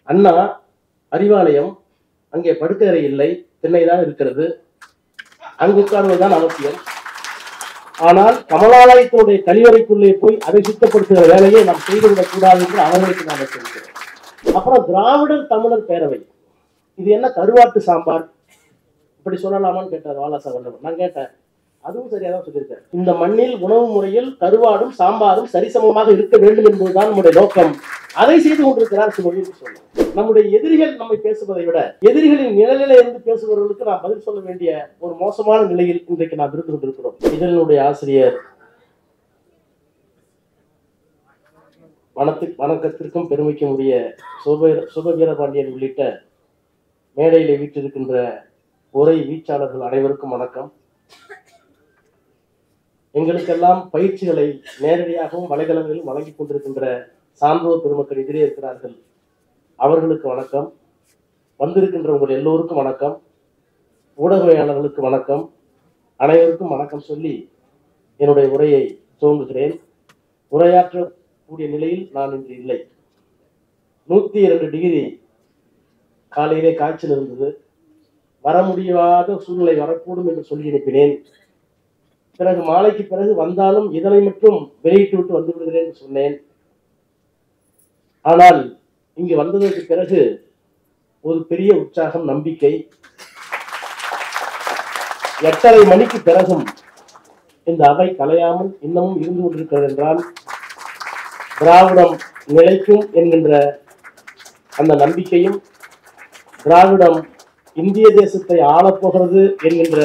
அண்ணா அறிவாலயம், அங்கே படுக்கறை இல்லை, திண்ணைதான் இருக்கிறது, அங்கு உட்கார்வதுதான் அவசியம். ஆனால் கமலாலயத்தினுடைய கழிவறைக்குள்ளே போய் அதை சுத்தப்படுத்துகிற வேலையை நாம் செய்துவிடக் கூடாது என்று அவர்களுக்கு நாம் சொல்கிறோம். அப்புறம் திராவிடர் தமிழர் பேரவை, இது என்ன கருவாட்டு சாம்பார் இப்படி சொல்லலாமான்னு கேட்டார் வாலாசா வல்லவன். நான் கேட்டேன், அதுவும் சரியாதான் சொல்லியிருக்கேன். இந்த மண்ணில் உணவு முறையில் கருவாடும் சாம்பாரும் சரிசமமாக இருக்க வேண்டும் என்பதுதான் நம்முடைய நோக்கம். அதை செய்து கொண்டிருக்கிறார் சுமதி சொன்னார். நம்முடைய எதிரிகள் நம்மை பேசுவதை விட எதிரிகளின் நிழலிலே இருந்து பேசுபவர்களுக்கு நாம் பதில் சொல்ல வேண்டிய ஒரு மோசமான நிலையில் இன்றைக்கு நாம் இருந்து கொண்டிருக்கிறோம். இதனுடைய ஆசிரியர் வணக்கத்திற்கும் பெருமைக்கும் உரிய சுபவீரபாண்டியன் உள்ளிட்ட மேடையிலே வீற்றிருக்கின்ற உரை வீச்சாளர்கள் அனைவருக்கும் வணக்கம். எங்களுக்கெல்லாம் பயிற்சிகளை நேரடியாகவும் வலைதளங்களிலும் வழங்கிக் கொண்டிருக்கின்ற சான்றோர் பெருமக்கள் எதிரே இருக்கிறார்கள், அவர்களுக்கு வணக்கம். வந்திருக்கின்ற உங்கள் எல்லோருக்கும் வணக்கம். ஊடகவியலாளர்களுக்கு வணக்கம். அனைவருக்கும் வணக்கம் சொல்லி என்னுடைய உரையை துவங்குகிறேன். உரையாற்றக்கூடிய நிலையில் நான் இன்று இல்லை. 102 டிகிரி காலையிலே காய்ச்சல் இருந்தது. வர முடியாத சூழ்நிலை வரக்கூடும் என்று சொல்லி அனுப்பினேன். பிறகு மாலைக்கு பிறகு வந்தாலும் இதனை மட்டும் வெளியிட்டு விட்டு வந்து விடுகிறேன் என்று சொன்னேன். ஆனால் இங்கு வந்ததற்கு பிறகு ஒரு பெரிய உற்சாகம், நம்பிக்கை. 8:30 மணிக்கு பிறகும் இந்த அவை கலையாமல் இன்னமும் இருந்து கொண்டிருக்கிறது என்றால் திராவிடம் நிலைக்கும் என்கின்ற அந்த நம்பிக்கையும், திராவிடம் இந்திய தேசத்தை ஆளப்போகிறது என்கின்ற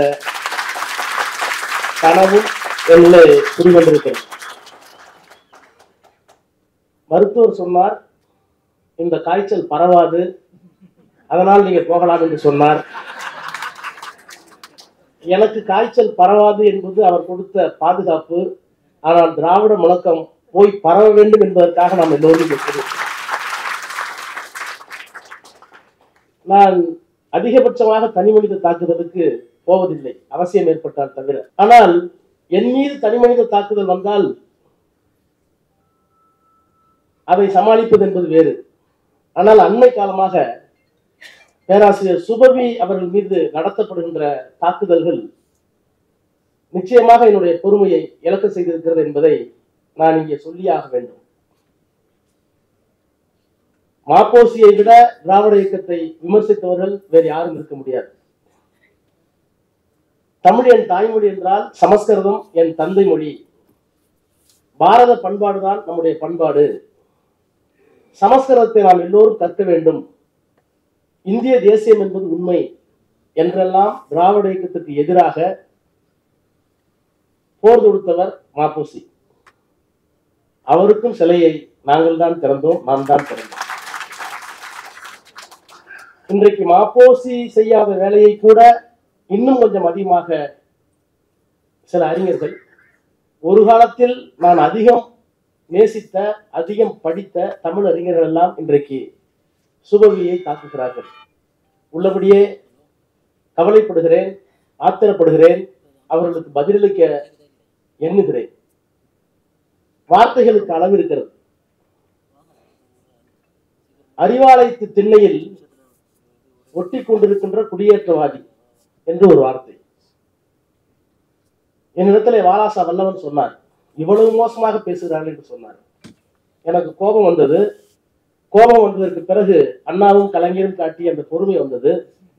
கனவும் என்னை குடிகொண்டிருக்கிறது. மருத்துவர் சொன்னார், இந்த காய்ச்சல் பரவாது, அதனால் நீங்க போகலாம் என்று சொன்னார். எனக்கு காய்ச்சல் பரவாது என்பது அவர் கொடுத்த பாதுகாப்பு. ஆனால் திராவிட முழக்கம் போய் பரவ வேண்டும் என்பதற்காக நாம் எல்லோரும் இருக்கிறோம். நான் அதிகபட்சமாக தனிமனித தாக்குதலுக்கு போவதில்லை, அவசியம் ஏற்பட்டால் தவிர. ஆனால் என் மீது தனிமனித தாக்குதல் வந்தால் அதை சமாளிப்பது என்பது வேறு. ஆனால் அண்மை காலமாக பேராசிரியர் சுபவி அவர்கள் மீது நடத்தப்படுகின்ற தாக்குதல்கள் நிச்சயமாக என்னுடைய பொறுமையை இழக்க செய்திருக்கிறது என்பதை நான் இங்கே சொல்லியாக வேண்டும். மாப்போசியை விட திராவிட இயக்கத்தை விமர்சித்தவர்கள் வேறு யாரும் இருக்க முடியாது. தமிழ் என் தாய்மொழி என்றால் சமஸ்கிருதம் என் தந்தை மொழி. பாரத பண்பாடுதான் நம்முடைய பண்பாடு. சமஸ்கிருதத்தை நாம் எல்லோரும் கற்க வேண்டும். இந்திய தேசியம் என்பது உண்மை என்றெல்லாம் திராவிட இயக்கத்திற்கு எதிராக போர் தொடுத்தவர் மாப்போசி. அவருக்கும் சிலையை நாங்கள் தான் திறந்தோம், நாம் தான் திறந்தோம். இன்றைக்கு மாப்போசி செய்யாத வேலையை கூட இன்னும் கொஞ்சம் அதிகமாக சில அறிஞர்கள், ஒரு காலத்தில் நான் அதிகம் நேசித்த, அதிகம் படித்த தமிழ் அறிஞர்கள் எல்லாம் இன்றைக்கு சுபவியை தாக்குகிறார்கள். உள்ளபடியே கவலைப்படுகிறேன், ஆத்திரப்படுகிறேன், அவர்களுக்கு பதிலளிக்க எண்ணுகிறேன். வார்த்தைகளுக்கு அளவு இருக்கிறது. அறிவாலயத்து திண்ணையில் ஒட்டி கொண்டிருக்கின்ற குடியேற்றவாதி என்று ஒரு வார்த்தை என்னிடத்திலே வாலாசா வல்லவன் சொன்னார். இவ்வளவு மோசமாக பேசுகிறார்கள் என்று சொன்னார். எனக்கு கோபம் வந்தது. கோபம் வந்ததற்கு பிறகு அண்ணாவும் கலைஞரும் காட்டிய அந்த பொறுமை வந்தது.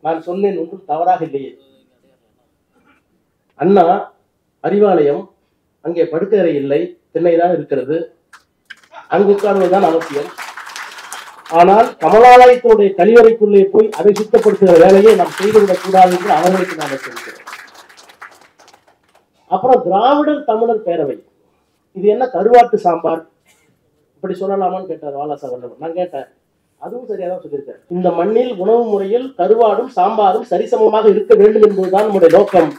நான் சொன்னேன், ஒன்றும் தவறாக இல்லையே. அண்ணா அறிவாலயம், அங்கே படுக்கறை இல்லை, திண்ணைதான் இருக்கிறது, அங்கு உட்கார்வதுதான் அவசியம். ஆனால் கமலாலயத்தினுடைய கழிவறைக்குள்ளே போய் அதை சுத்தப்படுத்துகிற வேலையை நாம் செய்துவிடக் கூடாது என்று அவர்களுக்கு நாம் சொல்கிறோம். அப்புறம் திராவிடர் தமிழர் பேரவை, இது என்ன கருவாட்டு சாம்பார் இப்படி சொல்லலாமான்னு கேட்டார் வாலாசா வல்லவன். நான் கேட்டேன், அதுவும் சரியாதான் சொல்லியிருக்கேன். இந்த மண்ணில் உணவு முறையில் கருவாடும் சாம்பாரும் சரிசமமாக இருக்க வேண்டும் என்பதுதான் நம்முடைய நோக்கம்.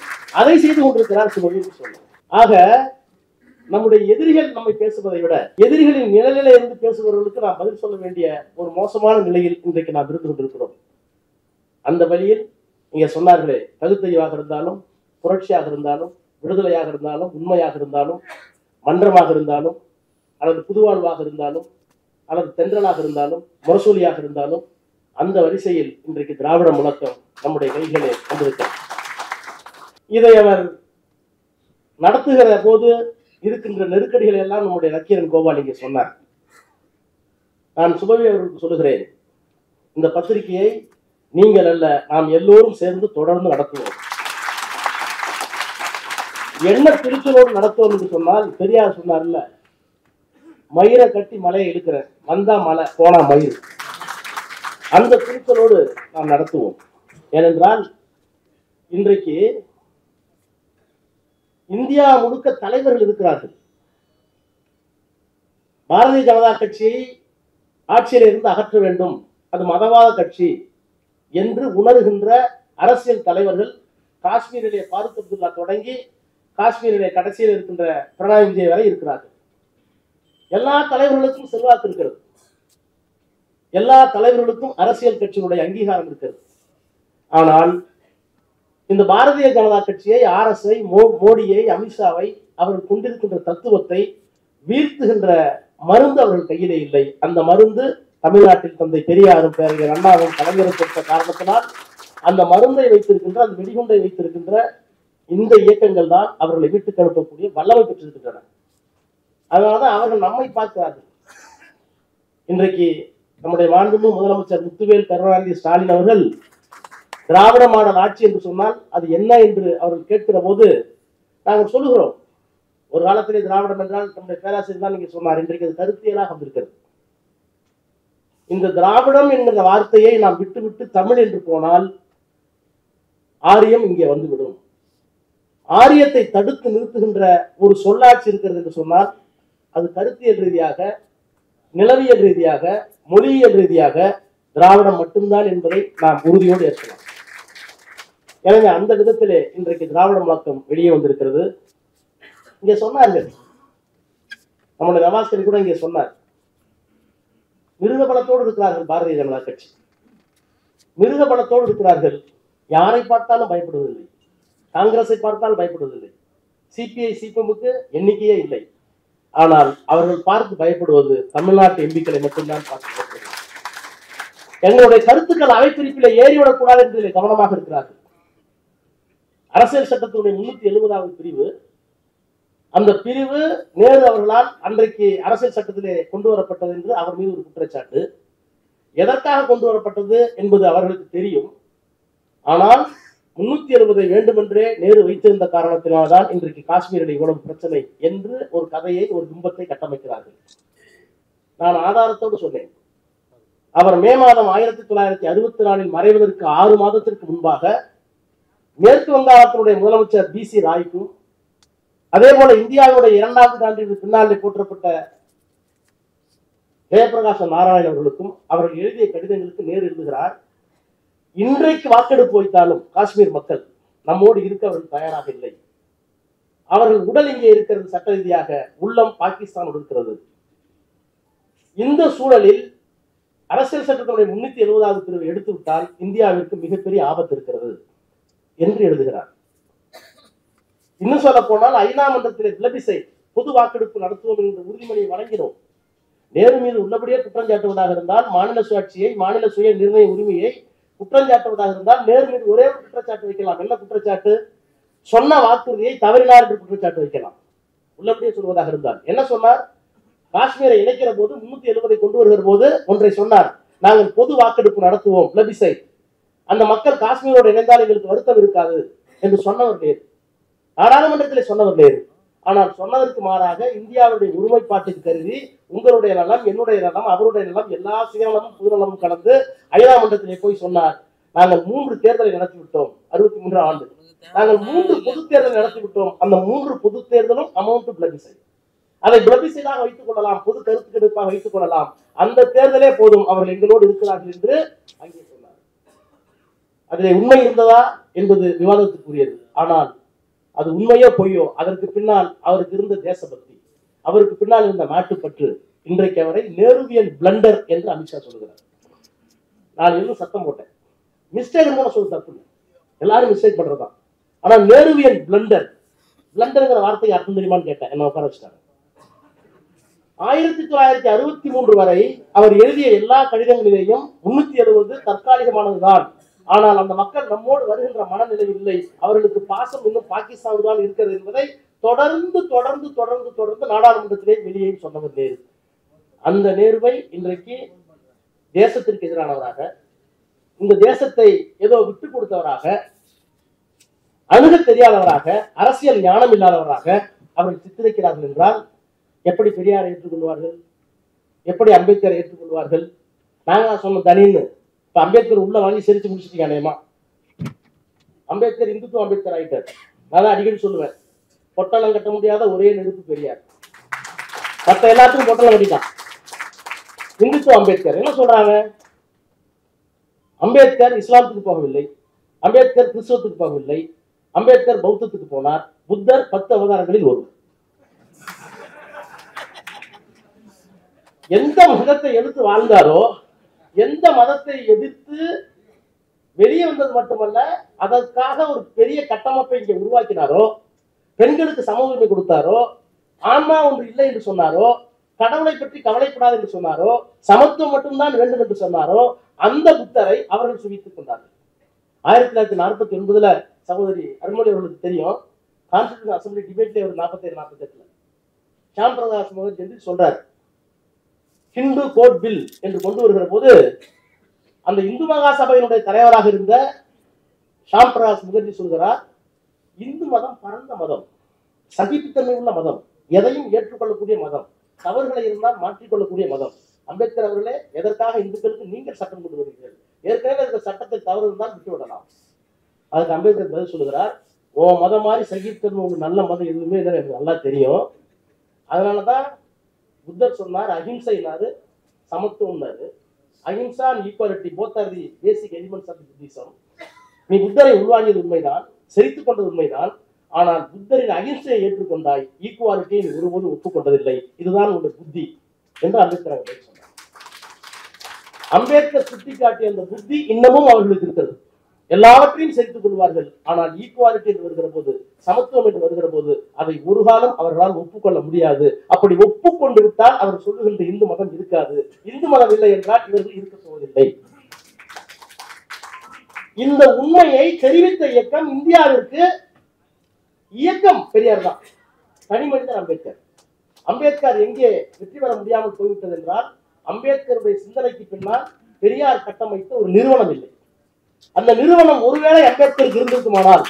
அதை செய்து கொண்டிருக்கிறார் சுமதி சொன்னார். ஆக நம்முடைய எதிரிகள் நம்மை பேசுவதை விட எதிரிகளின் நிழலிலே இருந்து பேசுபவர்களுக்கு நாம் பதில் சொல்ல வேண்டிய ஒரு மோசமான நிலையில் இன்றைக்கு நாம் இருந்து கொண்டிருக்கிறோம். அந்த வழியில் இங்க சொன்னார்களே, பகுத்தறிவாக இருந்தாலும், புரட்சியாக இருந்தாலும், விடுதலையாக இருந்தாலும், உண்மையாக இருந்தாலும், மன்றமாக இருந்தாலும், அல்லது புதுவாழ்வாக இருந்தாலும், அல்லது தென்றலாக இருந்தாலும் முரசொலியாக இருந்தாலும் அந்த வரிசையில் இன்றைக்கு திராவிட முழக்கம் நம்முடைய கைகளே வந்திருக்கிறது. இதை அவர் நடத்துகிற போது இருக்கின்ற நெருக்கடிகளை எல்லாம் நம்முடைய நக்கீரன் கோபால் இங்கே சொன்னார். நான் சுபவி அவர்களுக்கு சொல்லுகிறேன், இந்த பத்திரிகையை நீங்கள் அல்ல, நாம் எல்லோரும் சேர்ந்து தொடர்ந்து நடத்துவோம். என்ன திருச்சலோடு நடத்துவோம் என்று சொன்னால், பெரியார் சொன்னார்ல, மயிரை கட்டி மலையை இழுக்கிற, வந்தா மலை போனா மயிர், அந்த திருச்சலோடு நாம் நடத்துவோம். ஏனென்றால் இன்றைக்கு இந்தியா முழுக்க தலைவர்கள் இருக்கிறார்கள். பாரதிய ஜனதா கட்சியை ஆட்சியில் இருந்து அகற்ற வேண்டும், அது மதவாத கட்சி என்று உணர்கின்ற அரசியல் தலைவர்கள் காஷ்மீரிலே ஃபாரூக் அப்துல்லா தொடங்கி காஷ்மீரிலே கடைசியில் இருக்கின்ற பினராயி விஜயன் வரை இருக்கிறார்கள். எல்லா தலைவர்களுக்கும் செல்வாக்கு இருக்கிறது, எல்லா தலைவர்களுக்கும் அரசியல் கட்சியினுடைய அங்கீகாரம் இருக்கிறது. ஆனால் இந்த பாரதிய ஜனதா கட்சியை, RSஐ, மோடியை, அமித்ஷாவை, அவர்கள் கொண்டிருக்கின்ற தத்துவத்தை வீழ்த்துகின்ற மருந்து அவர்கள் கையிலே இல்லை. அந்த மருந்து தமிழ்நாட்டில் தந்தை பெரியாரும் பேரறிஞர் அண்ணாவும் கலைஞரும் கொடுத்த காரணத்தினால் அந்த மருந்தை வைத்திருக்கின்ற, அந்த வெடிகுண்டை வைத்திருக்கின்ற இந்த இயக்கங்கள் தான் அவர்களை வீட்டுக்கு அனுப்பக்கூடிய வல்லமை பெற்றிருக்கின்றன. அதனால்தான் அவர்கள் நம்மை பார்க்கிறார்கள். இன்றைக்கு நம்முடைய மாண்புமிகு முதலமைச்சர் முத்துவேல் கருணாநிதி ஸ்டாலின் அவர்கள் திராவிட மாடல் ஆட்சி என்று சொன்னால் அது என்ன என்று அவர்கள் கேட்கிற போது நாங்கள் சொல்லுகிறோம், ஒரு காலத்திலே திராவிடம் என்றால் நம்முடைய பேராசிரியர் தான் நீங்க சொன்னார், இன்றைக்கு அது கருத்தியலாக வந்திருக்கிறது. இந்த திராவிடம் என்கிற வார்த்தையை நாம் விட்டு தமிழ் என்று போனால் ஆரியம் இங்கே வந்துவிடும். ஆரியத்தை தடுத்து நிறுத்துகின்ற ஒரு சொல்லாட்சி இருக்கிறது என்று சொன்னால் அது கருத்தியல் ரீதியாக, நிலவியல் ரீதியாக, மொழியியல் ரீதியாக திராவிடம் மட்டும்தான் என்பதை நாம் உறுதியோடு ஏற்கலாம். எனவே அந்த விதத்திலே இன்றைக்கு திராவிட முழக்கம் வெளியே வந்திருக்கிறது. இங்கே சொன்னார்கள், நம்முடைய நவாஸ்கரி கூட இங்கே சொன்னார், மிருக பலத்தோடு இருக்கிறார்கள் பாரதிய ஜனதா கட்சி, மிருக பலத்தோடு இருக்கிறார்கள். யாரை பார்த்தாலும் பயப்படுவதில்லை, காங்கிரஸை பார்த்தால் பயப்படுவதில்லை, சிபிஐ சிபிஎம்முக்கு எண்ணிக்கையே இல்லை. ஆனால் அவர்கள் பார்த்து பயப்படுவது தமிழ்நாட்டு எம்பிக்களை மட்டும்தான் பார்த்து எங்களுடைய கருத்துக்கள் அவைப்பிரிப்பிலே ஏறிவிடக்கூடாது என்பதில் கவனமாக இருக்கிறார்கள். அரசியல் சட்டத்தினுடைய 370வது பிரிவு, அந்த பிரிவு நேரு அவர்களால் அன்றைக்கு அரசியல் சட்டத்திலே கொண்டு வரப்பட்டது என்று அவர் மீது ஒரு குற்றச்சாட்டு. எதற்காக கொண்டு வரப்பட்டது என்பது அவர்களுக்கு தெரியும். ஆனால் 370 வேண்டுமென்றே நேரு வைத்திருந்த காரணத்தினால்தான் இன்றைக்கு காஷ்மீரில் இவ்வளவு பிரச்சனை என்று ஒரு கதையை, ஒரு பிம்பத்தை கட்டமைக்கிறார்கள். நான் ஆதாரத்தோடு சொன்னேன். அவர் மே மாதம் 1964 மறைவதற்கு 6 மாதத்திற்கு முன்பாக மேற்கு வங்காளத்தினுடைய முதலமைச்சர் BC ராய்க்கும், அதே போல இந்தியாவுடைய 2வது ஆண்டிற்கு பின்னாலே போற்றப்பட்ட ஜெயபிரகாஷ் நாராயண் அவர்களுக்கும் அவர்கள் எழுதிய கடிதங்களுக்கு நேரு எழுதுகிறார், இன்றைக்கு வாக்கெடுப்பு வைத்தாலும் காஷ்மீர் மக்கள் நம்மோடு இருக்க அவர்கள் தயாராக இல்லை. அவர்கள் உடல் இங்கே இருக்கிறது, சட்ட ரீதியாக உள்ளம் பாகிஸ்தானோடு இருக்கிறது. இந்த சூழலில் அரசியல் சட்டத்தினுடைய 370வது பிரிவை எடுத்துவிட்டால் இந்தியாவிற்கு மிகப்பெரிய ஆபத்து இருக்கிறது என்று எழுதுகிறார். இன்னும் சொல்ல போனால் ஐநா மன்றத்திலே பிளபிசைட், பொது வாக்கெடுப்பு நடத்துவோம் என்ற உறுதிமொழியை வழங்கினோம். நேரு மீது உள்ளபடியே குற்றஞ்சாட்டுவதாக இருந்தால், மாநில சுயாட்சியை, மாநில சுய நிர்ணய உரிமையை குற்றஞ்சாட்டுவதாக இருந்தால் நேரு மீது ஒரே ஒரு குற்றச்சாட்டு வைக்கலாம். என்ன குற்றச்சாட்டு? சொன்ன வாக்குறுதியை தவறினார் என்று குற்றச்சாட்டு வைக்கலாம். உள்ளபடியே சொல்வதாக இருந்தால் என்ன சொன்னார்? காஷ்மீரை இணைக்கிற போது 370 கொண்டு வருகிற போது ஒன்றை சொன்னார், நாங்கள் பொது வாக்கெடுப்பு நடத்துவோம், பிளபிசைட், அந்த மக்கள் காஷ்மீரோடு இணைந்தால் எங்களுக்கு வருத்தம் இருக்காது என்று சொன்னவர் நேரு, நாடாளுமன்றத்தில் சொன்னவர் நேரு. ஆனால் சொன்னதற்கு மாறாக இந்தியாவுடைய ஒருமைப்பாட்டுக்கு கருதி உங்களுடைய நலம், என்னுடைய நலம், அவருடைய நலம், எல்லா சுயநலமும் பொதுநலமும் கலந்து ஐநா மன்றத்திலே போய் சொன்னார், நாங்கள் 3 தேர்தலை நடத்திவிட்டோம். 63 ஆண்டு நாங்கள் 3 பொது தேர்தலை நடத்திவிட்டோம். அந்த 3 பொது தேர்தலும் அமௌண்ட் பிளபிசைட், அதை பிளபிசைடாக வைத்துக் கொள்ளலாம், பொது கருத்து கெடுப்பாக வைத்துக் கொள்ளலாம், அந்த தேர்தலே போதும், அவர்கள் எங்களோடு இருக்கிறார்கள் என்று அங்கே சொன்னார். அதிலே உண்மை இருந்ததா என்பது விவாதத்துக்குரியது. ஆனால் அது உண்மையோ பொய்யோ, அதற்கு பின்னால் அவருக்கு இருந்த தேசபக்தி, அவருக்கு பின்னால் இருந்த நாட்டுப்பற்று இன்றைக்கு அவரை நேருவியல் பிளண்டர் என்று அமித்ஷா சொல்லுகிறார். நான் இன்னும் சத்தம் போட்டேன், மிஸ்டேக் கூட சொல்ல தப்பு, எல்லாரும் மிஸ்டேக் பண்றதுதான். ஆனா நேருவியல் பிளண்டர், பிளண்டர்ங்கிற வார்த்தைக்கு அர்த்தம் தெரியுமான்னு கேட்டேன், என்ன உட்கார வச்சுட்டாங்க. 1963 வரை அவர் எழுதிய எல்லா கடிதங்களிலேயும் 370 தற்காலிகமானதுதான். ஆனால் அந்த மக்கள் நம்மோடு வருகின்ற மனநிலை இல்லை, அவர்களுக்கு பாசம் இன்னும் பாகிஸ்தான் தான் இருக்கிறது என்பதை தொடர்ந்து தொடர்ந்து தொடர்ந்து தொடர்ந்து நாடாளுமன்றத்திலே வெளியே சொன்னவர் நேரு. அந்த நேருவை இன்றைக்கு தேசத்திற்கு எதிரானவராக, இந்த தேசத்தை ஏதோ விட்டு கொடுத்தவராக, அணுக தெரியாதவராக, அரசியல் ஞானம் இல்லாதவராக அவர்கள் சித்தரிக்கிறார்கள் என்றால் எப்படி பெரியாரை ஏற்றுக்கொள்வார்கள்? எப்படி அம்பேத்கரை ஏற்றுக்கொள்வார்கள்? நாங்க சொன்ன தனின்னு இப்ப அம்பேத்கர் உள்ள வாங்கி சிரிச்சு முடிச்சிட்டீங்க. அநேகமா அம்பேத்கர் இந்துத்துவ அம்பேத்கர் ஆயிட்டார். நான் அடிக்கடி சொல்லுவேன், பொட்டலம் கட்ட முடியாத ஒரே நெருப்பு பெரியார், மற்ற எல்லாத்துக்கும் பொட்டலம் கட்டிட்டான். இந்துத்துவ அம்பேத்கர் என்ன சொல்றாங்க? அம்பேத்கர் இஸ்லாத்துக்கு போகவில்லை, அம்பேத்கர் கிறிஸ்தவத்துக்கு போகவில்லை, அம்பேத்கர் பௌத்தத்துக்கு போனார், புத்தர் 10 அவதாரங்களில் ஒருவர். எந்த மதத்தை எடுத்து வாழ்ந்தாரோ, எந்த மதத்தை எதிர்த்து வெளியே வந்தது மட்டுமல்ல, அதற்காக ஒரு பெரிய கட்டமைப்பை இங்கே உருவாக்கினாரோ, பெண்களுக்கு சம உரிமை கொடுத்தாரோ, ஆன்மா ஒன்று இல்லை என்று சொன்னாரோ, கடவுளை பற்றி கவலைப்படாது என்று சொன்னாரோ, சமத்துவம் மட்டும்தான் வேண்டும் என்று சொன்னாரோ, அந்த புத்தரை அவர்கள் சுவித்துக் கொண்டார்கள். 1949 சகோதரி அருள்மொழி அவர்களுக்கு தெரியும், கான்ஸ்டிடியூஷன் அசம்பிளி டிபேட்ல ஒரு 47-48 ஷாம் பிரகாஷ் முகர்ஜி சொல்றார், ஹிந்து கோட் பில் என்று கொண்டு வருகிற போது அந்த இந்து மகாசபையினுடைய தலைவராக இருந்த ஷாம் பிரகாஷ் முகர்ஜி சொல்கிறார், இந்து மதம் பரந்த மதம், சகிப்புத்தன்மை உள்ள மதம், எதையும் ஏற்றுக்கொள்ளக்கூடிய மதம், தவறுகளை இருந்தால் மாற்றிக்கொள்ளக்கூடிய மதம். அம்பேத்கர் அவர்களே, எதற்காக இந்துக்களுக்கு நீங்கள் சட்டம் கொண்டு வருகிறீர்கள்? ஏற்கனவே இருக்கிற சட்டத்தை தவறு இருந்தால் விட்டு விடலாம். அதுக்கு அம்பேத்கர் பதில் சொல்லுகிறார், ஓ மதம் மாதிரி சகிப்புத்தன்மை ஒரு நல்ல மதம் எதுவுமே இல்லை, எனக்கு நல்லா தெரியும். அதனாலதான் புத்தர் சொன்னார், அஹிம்சைனாரு, சமத்துவம்னாரு. Ahimsa and equality both are the basic elements of Buddhism. நீ புத்தரை உள்வாங்கியது உண்மைதான், செறித்துக் கொண்டது உண்மைதான். ஆனால் புத்தரின் அஹிம்சையை ஏற்றுக்கொண்டாய், ஈக்குவாலிட்டியை நீ ஒருபோதும் ஒப்புக்கொண்டதில்லை. இதுதான் உங்களுடைய புத்தி என்று அம்பேத்கர் அவர்கள் சொன்னார். அம்பேத்கர் சுட்டிக்காட்டிய அந்த புத்தி இன்னமும் அவர்களுக்கு இருக்கிறது. எல்லாவற்றையும் செலுத்திக் கொள்வார்கள். ஆனால் ஈக்குவாலிட்டி என்று வருகிற போது, சமத்துவம் என்று வருகிற போது, அதை ஒரு காலம் அவர்களால் ஒப்புக்கொள்ள முடியாது. அப்படி ஒப்புக்கொண்டு விட்டால் அவர் சொல்லுகின்ற இந்து மதம் இருக்காது. இந்து மதம் இல்லை என்றால் இவர்கள் இருக்க போவதில்லை. இந்த உண்மையை தெரிவித்த இயக்கம் இந்தியாவிற்கு இயக்கம் பெரியார் தான், தனி மனிதர் அம்பேத்கர். அம்பேத்கர் எங்கே வெற்றி பெற முடியாமல் போய்விட்டது என்றால், அம்பேத்கருடைய சிந்தனைக்கு பின்னால் பெரியார் கட்டமைத்த ஒரு நிறுவனம் இல்லை. அந்த நிறுவனம் ஒருவேளை அம்பேத்கருக்கு இருந்திருக்குமானால்,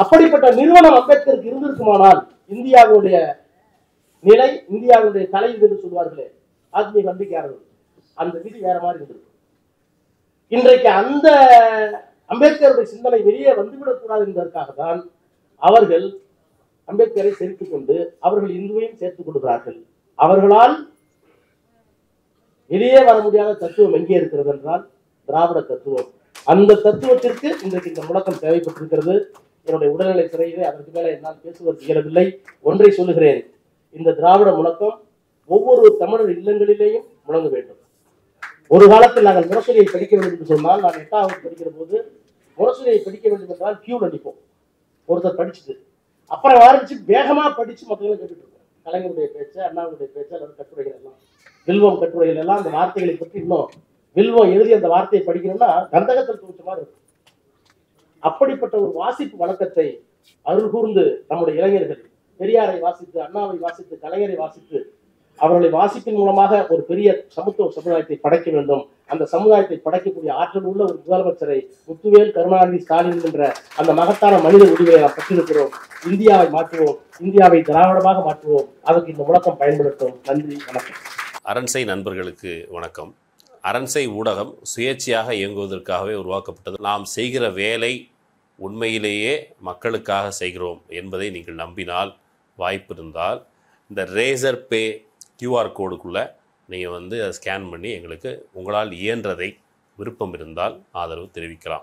அப்படிப்பட்ட நிறுவனம் அம்பேத்கருக்கு இருந்திருக்குமானால், இந்தியாவுடைய நிலை, இந்தியாவுடைய தலை என்று சொல்வார்களே ஆத்மீக நம்பிக்கையாளர்கள், அந்த விதி வேற மாதிரி இருந்திருக்கும். இன்றைக்கு அந்த அம்பேத்கருடைய சிந்தனை வெளியே வந்துவிடக் கூடாது என்பதற்காக தான் அவர்கள் அம்பேத்கரை சேர்த்துக் கொண்டு அவர்கள் இந்துவையும் சேர்த்துக் கொள்கிறார்கள். அவர்களால் வெளியே வர முடியாத தத்துவம் எங்கே இருக்கிறது என்றால் திராவிட தத்துவம். அந்த தத்துவத்திற்கு இன்றைக்கு இந்த முழக்கம் தேவைப்பட்டிருக்கிறது. என்னுடைய உடல்நிலை சிறையிலே அதற்கு மேலே என்னால் பேசுவதற்கு இயலவில்லை. ஒன்றை சொல்லுகிறேன், இந்த திராவிட முழக்கம் ஒவ்வொரு தமிழர் இல்லங்களிலேயும் முழங்க வேண்டும். ஒரு காலத்தில் நாங்கள் முரசொலியை படிக்க வேண்டும் என்று சொன்னால், நான் 8வது படிக்கிற போது முரசொலியை படிக்க வேண்டும் என்றால் கியூ அடிப்போம். ஒருத்தர் படிச்சுட்டு அப்புறம் ஆரம்பிச்சு வேகமா படிச்சு மற்றவங்களும் கேட்டுட்டு இருக்கோம். கலைஞருடைய பேச்சு, அண்ணாவுடைய பேச்சு, அல்லது கட்டுரைகள் எல்லாம், வில்வம் கட்டுரைகள் எல்லாம் அந்த வார்த்தைகளை பற்றி இன்னும் வில்வம் எழுதி அந்த வார்த்தையை படிக்கணும்னா கந்தகத்தில் தூச்ச மாதிரி இருக்கும். அப்படிப்பட்ட ஒரு வாசிப்பு வழக்கத்தை அருள் கூர்ந்து நம்முடைய இளைஞர்கள் பெரியாரை வாசித்து, அண்ணாவை வாசித்து, கலைஞரை வாசித்து, அவர்களை வாசிப்பின் மூலமாக ஒரு பெரிய சமத்துவ சமுதாயத்தை படைக்க வேண்டும். அந்த சமுதாயத்தை படைக்கக்கூடிய ஆற்றல் உள்ள ஒரு முதலமைச்சரை முத்துவேல் கருணாநிதி ஸ்டாலின் என்ற அந்த மகத்தான மனித உரிமையை நாம் பெற்றிருக்கிறோம். இந்தியாவை மாற்றுவோம், இந்தியாவை திராவிடமாக மாற்றுவோம். அதற்கு இந்த முழக்கம் பயன்படுத்தும். நன்றி, வணக்கம். அரண்சை நண்பர்களுக்கு வணக்கம். அரண்சை ஊடகம் சுயேட்சையாக இயங்குவதற்காகவே உருவாக்கப்பட்டது. நாம் செய்கிற வேலை உண்மையிலேயே மக்களுக்காக செய்கிறோம் என்பதை நீங்கள் நம்பினால், வாய்ப்பு இருந்தால் இந்த ரேசர் பே QR கோடுக்குள்ளே நீங்கள் அதை ஸ்கேன் பண்ணி எங்களுக்கு உங்களால் இயன்றதை, விருப்பம் இருந்தால் ஆதரவு தெரிவிக்கலாம்.